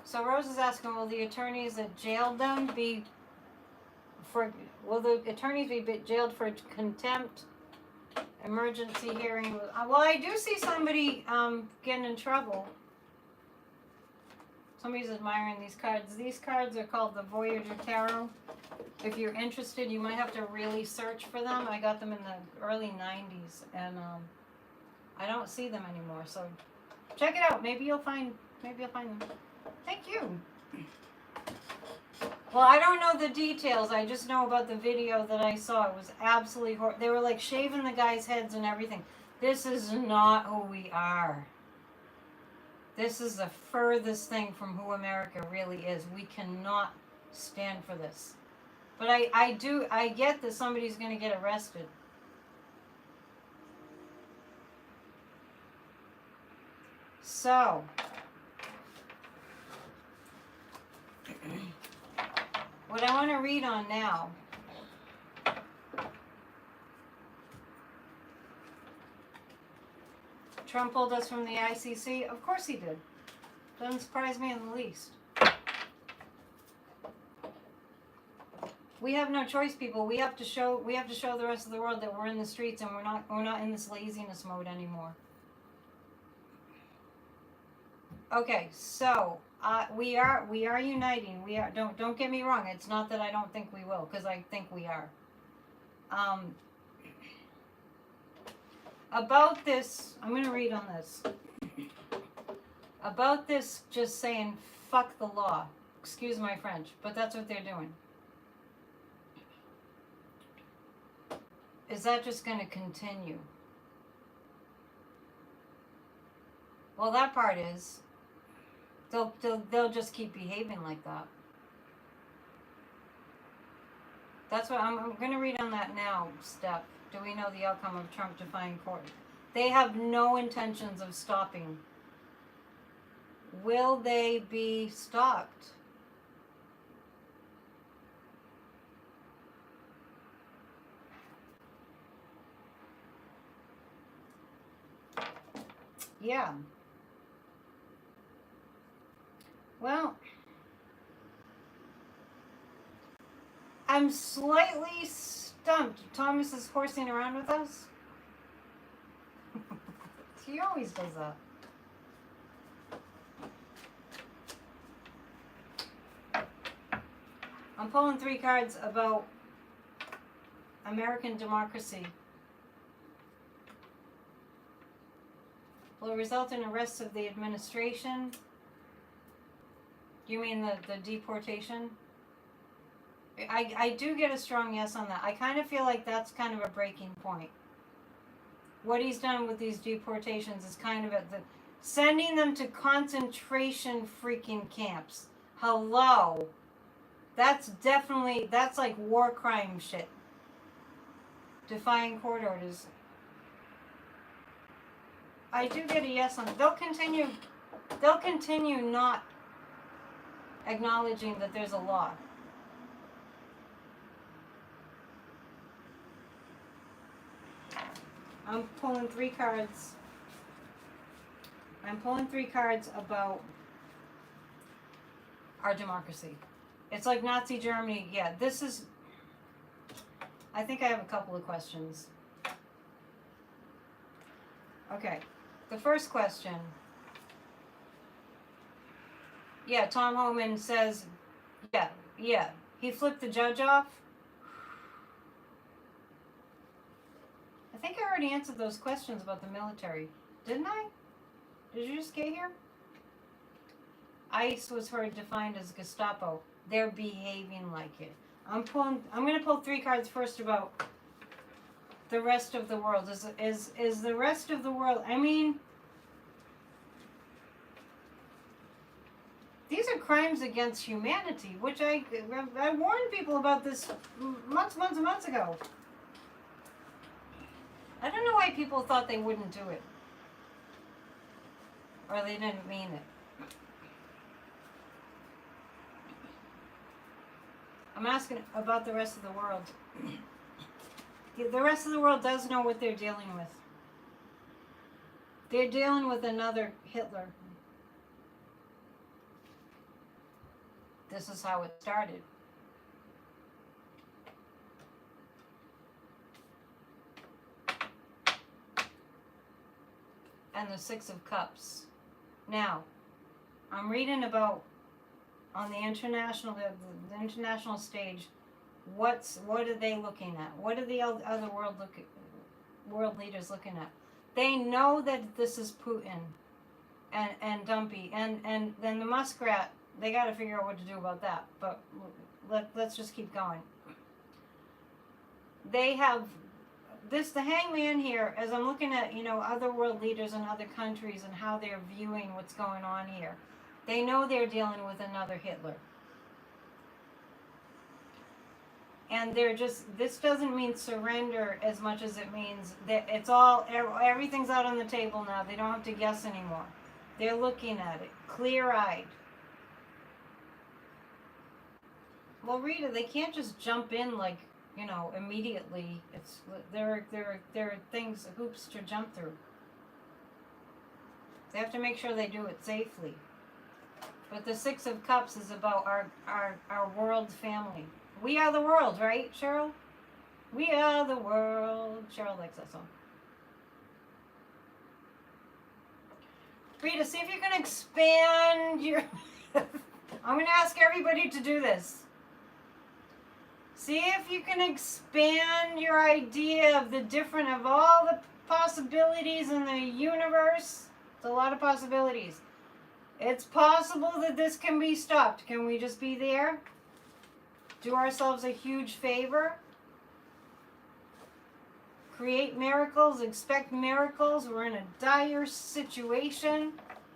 so Rose is asking, will the attorneys that jailed them will the attorneys be jailed for contempt, emergency hearing? Well, I do see somebody getting in trouble. Somebody's admiring these cards. These cards are called the Voyager Tarot. If you're interested, you might have to really search for them. I got them in the early 90s, and I don't see them anymore. So check it out. Maybe you'll find them. Thank you. Well, I don't know the details. I just know about the video that I saw. It was absolutely horrible. They were like shaving the guys' heads and everything. This is not who we are. This is the furthest thing from who America really is. We cannot stand for this. But I get that somebody's going to get arrested. So, what I want to read on now. Trump pulled us from the ICC. Of course he did. Doesn't surprise me in the least. We have no choice, people. We have to show the rest of the world that we're in the streets, and we're not in this laziness mode anymore. Okay, so we are uniting. We are. Don't get me wrong. It's not that I don't think we will, because I think we are. About this, I'm going to read on this. About this, just saying fuck the law. Excuse my French, but that's what they're doing. Is that just going to continue? Well, that part is. They'll just keep behaving like that. That's what I'm going to read on that now. Step. Do we know the outcome of Trump defying court? They have no intentions of stopping. Will they be stopped? Yeah. Well, I'm slightly stumped. Thomas is horsing around with us. He always does that. I'm pulling 3 cards about American democracy. Will it result in arrests of the administration? You mean the deportation? I do get a strong yes on that. I kind of feel like that's kind of a breaking point. What he's done with these deportations is kind of at the sending them to concentration freaking camps. Hello. That's like war crime shit. Defying court orders. I do get a yes on it. They'll continue not acknowledging that there's a law. I'm pulling 3 cards. I'm pulling 3 cards about our democracy. It's like Nazi Germany. Yeah, this is... I think I have a couple of questions. Okay. The first question. Yeah, Tom Homan says, yeah. He flipped the judge off. I think I already answered those questions about the military. Didn't I? Did you just get here? ICE was heard defined as Gestapo. They're behaving like it. I'm going to pull 3 cards first about the rest of the world. Is the rest of the world, I mean, these are crimes against humanity, which I warned people about this months and months ago. I don't know why people thought they wouldn't do it. Or they didn't mean it. I'm asking about the rest of the world. The rest of the world does know what they're dealing with. They're dealing with another Hitler. This is how it started. And the 6 of Cups. Now, I'm reading about on the international stage. What are they looking at? What are the other world leaders looking at? They know that this is Putin and Dumpy and then the muskrat. They got to figure out what to do about that. But let's just keep going. They have the hangman here. As I'm looking at other world leaders in other countries and how they're viewing what's going on here, they know they're dealing with another Hitler. And this doesn't mean surrender as much as it means that everything's out on the table now. They don't have to guess anymore. They're looking at it, clear-eyed. Well, Rita, they can't just jump in like, immediately. There are things, hoops to jump through. They have to make sure they do it safely. But the 6 of Cups is about our world family. We are the world, right, Cheryl? We are the world. Cheryl likes that song. Rita, see if you can expand your... I'm going to ask everybody to do this. See if you can expand your idea of all the possibilities in the universe. It's a lot of possibilities. It's possible that this can be stopped. Can we just be there? Do ourselves a huge favor? Create miracles, expect miracles. We're in a dire situation.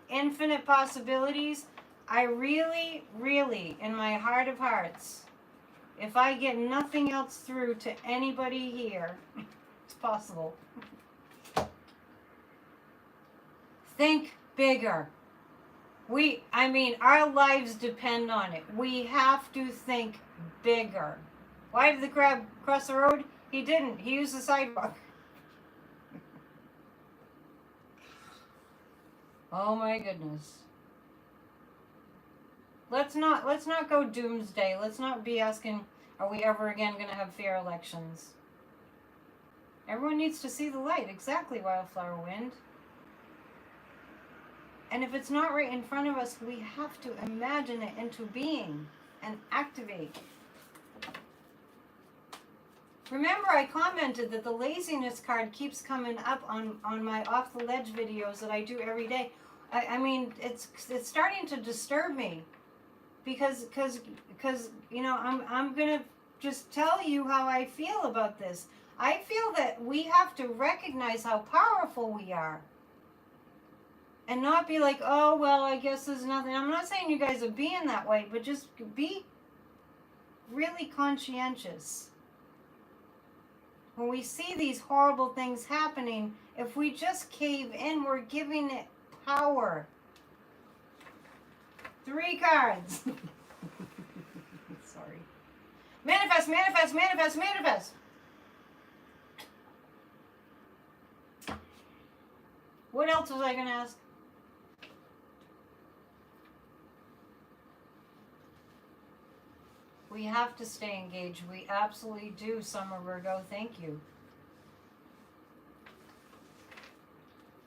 Infinite possibilities. I really, really, in my heart of hearts, if I get nothing else through to anybody here, it's possible. Think bigger. Our lives depend on it. We have to think bigger. Why did the crab cross the road? He didn't. He used the sidewalk. Oh my goodness. Let's not go doomsday. Let's not be asking, are we ever again going to have fair elections? Everyone needs to see the light. Exactly, Wildflower Wind. And if it's not right in front of us, we have to imagine it into being and activate. Remember, I commented that the laziness card keeps coming up on my off the ledge videos that I do every day. It's starting to disturb me because I'm gonna just tell you how I feel about this. I feel that we have to recognize how powerful we are. And not be like, oh, well, I guess there's nothing. I'm not saying you guys are being that way, but just be really conscientious. When we see these horrible things happening, if we just cave in, we're giving it power. 3 cards. Sorry. Manifest, manifest, manifest, manifest. What else was I going to ask? We have to stay engaged. We absolutely do, Summer Virgo. Thank you.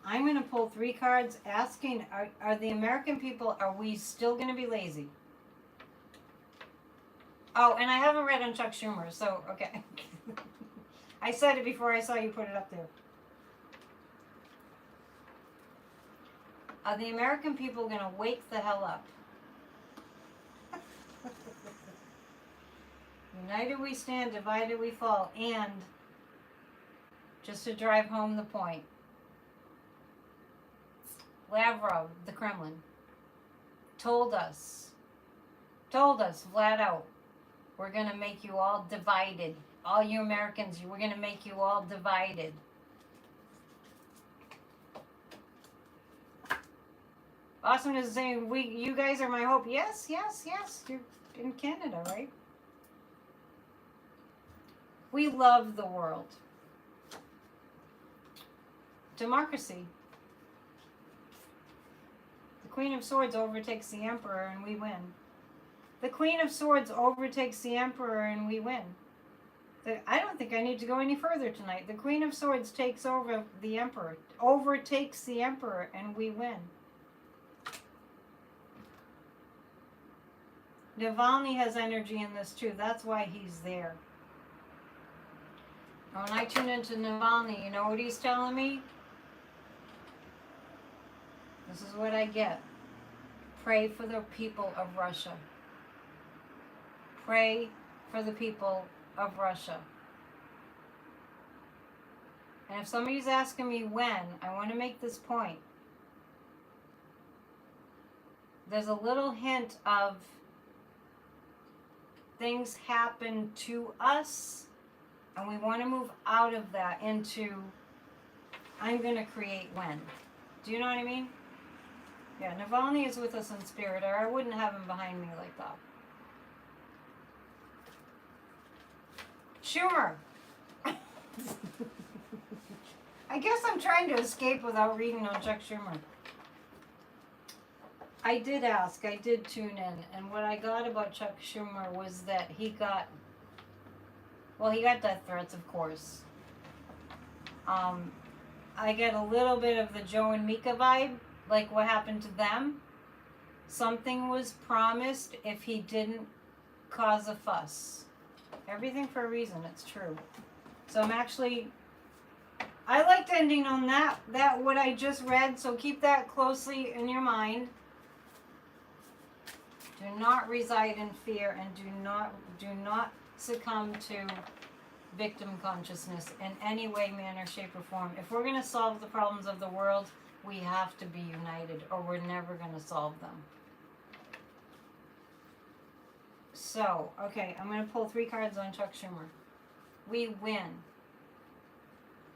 I'm going to pull 3 cards asking, are the American people, are we still going to be lazy? Oh, and I haven't read on Chuck Schumer, so, okay. I said it before I saw you put it up there. Are the American people going to wake the hell up? United we stand, divided we fall. And, just to drive home the point, Lavrov, the Kremlin, told us flat out, we're going to make you all divided. All you Americans, we're going to make you all divided. Austin is saying, you guys are my hope. Yes, yes, yes. You're in Canada, right? We love the world. Democracy. The Queen of Swords overtakes the Emperor and we win. The Queen of Swords overtakes the Emperor and we win. I don't think I need to go any further tonight. The Queen of Swords takes over the Emperor, overtakes the Emperor, and we win. Navalny has energy in this too. That's why he's there. When I tune into Navalny, you know what he's telling me? This is what I get. Pray for the people of Russia. Pray for the people of Russia. And if somebody's asking me when, I want to make this point. There's a little hint of things happen to us, and we want to move out of that into, I'm going to create when. Do you know what I mean? Yeah, Navalny is with us in spirit, or I wouldn't have him behind me like that. Schumer. I guess I'm trying to escape without reading on Chuck Schumer. I did ask, I did tune in, and what I got about Chuck Schumer was that he got death threats, of course. I get a little bit of the Joe and Mika vibe, like what happened to them. Something was promised if he didn't cause a fuss. Everything for a reason, it's true. So I liked ending on that what I just read, so keep that closely in your mind. Do not reside in fear, and do not succumb to victim consciousness in any way, manner, shape, or form. If we're going to solve the problems of the world, we have to be united, or we're never going to solve them. So, okay, I'm going to pull 3 cards on Chuck Schumer. We win.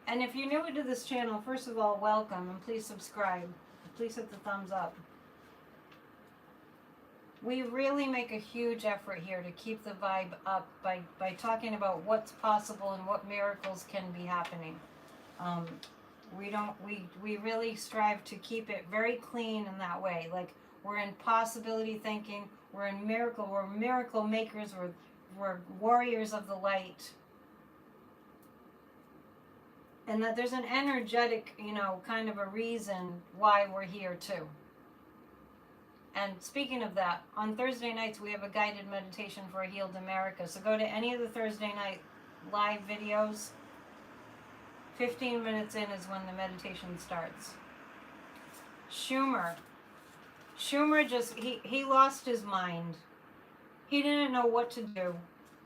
And if you're new to this channel, first of all, welcome, and please subscribe. Please hit the thumbs up. We really make a huge effort here to keep the vibe up by talking about what's possible and what miracles can be happening. We really strive to keep it very clean in that way. Like, we're in possibility thinking, we're miracle makers, we're warriors of the light. And that there's an energetic, kind of a reason why we're here too. And speaking of that, on Thursday nights we have a guided meditation for a healed America. So go to any of the Thursday night live videos. 15 minutes in is when the meditation starts. Schumer just, he lost his mind. He didn't know what to do.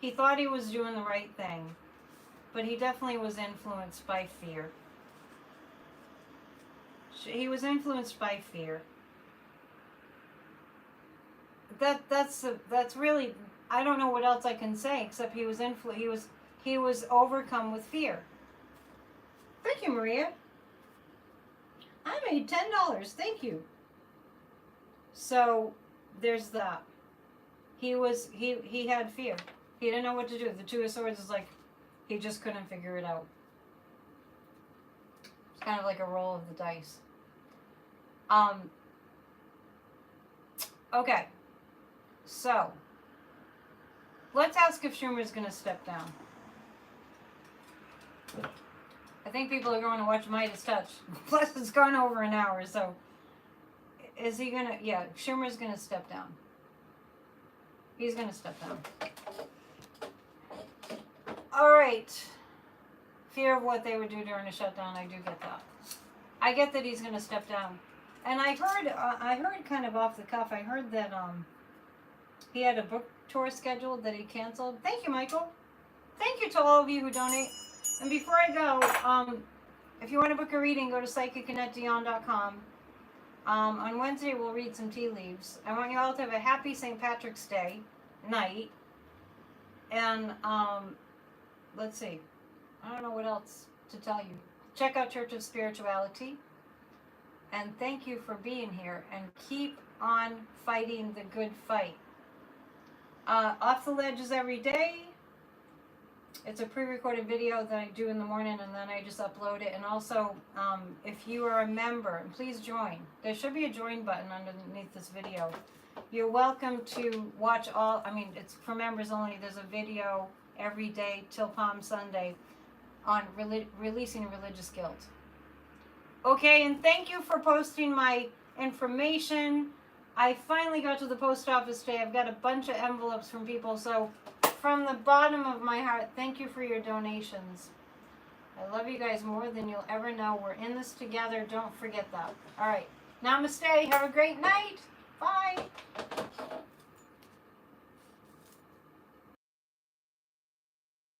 He thought he was doing the right thing, but he definitely was influenced by fear. He was influenced by fear. That's really, I don't know what else I can say except he was overcome with fear. Thank you, Maria. I made $10. Thank you. So there's that. He had fear. He didn't know what to do. The Two of Swords is like he just couldn't figure it out. It's kind of like a roll of the dice. Okay. So let's ask if Schumer's going to step down. I think people are going to watch Midas Touch. Plus, it's gone over an hour, so is he going to... Yeah, Schumer's going to step down. He's going to step down. All right. Fear of what they would do during a shutdown, I do get that. I get that he's going to step down. And I heard kind of off the cuff, I heard that he had a book tour scheduled that he canceled. Thank you, Michael. Thank you to all of you who donate. And before I go, if you want to book a reading, go to psychicannetteDion.com. On Wednesday, we'll read some tea leaves. I want you all to have a happy St. Patrick's Day night. And let's see. I don't know what else to tell you. Check out Church of Spirituality. And thank you for being here. And keep on fighting the good fight. Off the Ledges every day. It's a pre-recorded video that I do in the morning and then I just upload it. And also, if you are a member, please join. There should be a join button underneath this video. You're welcome to watch all, it's for members only. There's a video every day till Palm Sunday on releasing religious guilt. Okay, and thank you for posting my information. I finally got to the post office today. I've got a bunch of envelopes from people, so from the bottom of my heart, thank you for your donations. I love you guys more than you'll ever know. We're in this together. Don't forget that. All right. Namaste. Have a great night. Bye.